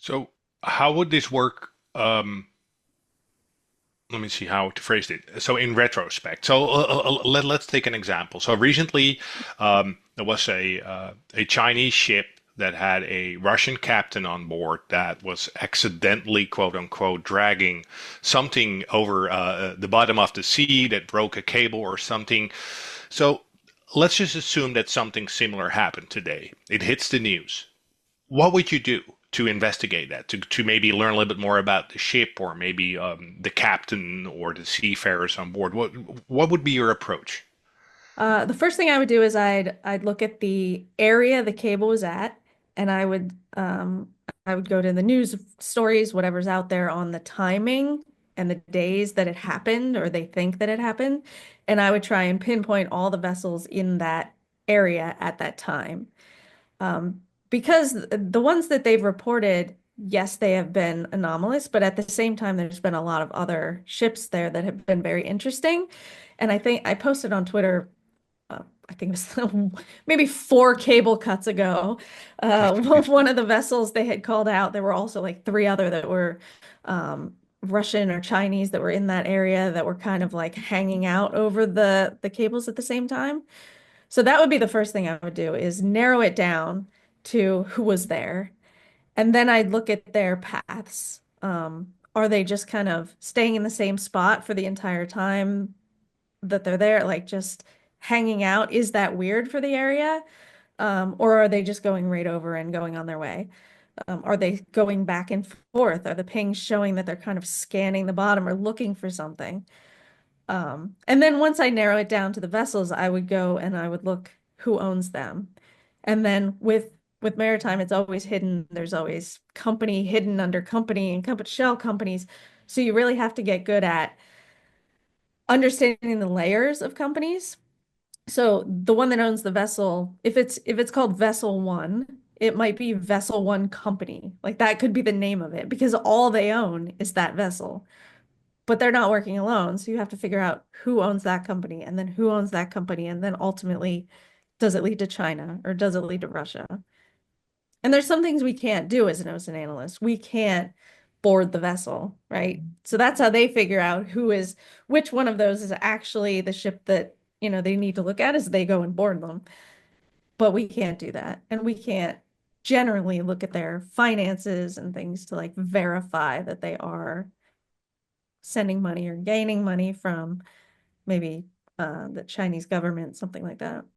So how would this work? Let me see how to phrase it. So in retrospect, let's take an example. So recently, there was a Chinese ship that had a Russian captain on board that was accidentally, quote unquote, dragging something over the bottom of the sea that broke a cable or something. So let's just assume that something similar happened today. It hits the news. What would you do to investigate that? To maybe learn a little bit more about the ship, or maybe the captain or the seafarers on board? What would be your approach? The first thing I would do is I'd look at the area the cable was at, and I would go to the news stories, whatever's out there on the timing and the days that it happened or they think that it happened, and I would try and pinpoint all the vessels in that area at that time. Um, because the ones that they've reported, yes, they have been anomalous, but at the same time, there's been a lot of other ships there that have been very interesting. And I think I posted on Twitter I think it was maybe four cable cuts ago. One of the vessels they had called out, there were also like three other that were Russian or Chinese that were in that area that were kind of like hanging out over the cables at the same time. So that would be the first thing I would do is narrow it down to who was there. And then I'd look at their paths. Are they just kind of staying in the same spot for the entire time that they're there, like just hanging out? Is that weird for the area? Or are they just going right over and going on their way? Are they going back and forth? Are the pings showing that they're kind of scanning the bottom or looking for something? And then once I narrow it down to the vessels, I would go and I would look who owns them. And then with Maritime, it's always hidden. There's always company hidden under company and company shell companies. So you really have to get good at understanding the layers of companies. So the one that owns the vessel, if it's called Vessel One, it might be Vessel One Company. Like that could be the name of it because all they own is that vessel. But they're not working alone, so you have to figure out who owns that company and then who owns that company and then ultimately does it lead to China or does it lead to Russia? And there's some things we can't do as an ocean analyst. We can't board the vessel, right? So that's how they figure out which one of those is actually the ship that, they need to look at as they go and board them. But we can't do that. And we can't generally look at their finances and things to like verify that they are sending money or gaining money from maybe the Chinese government, something like that.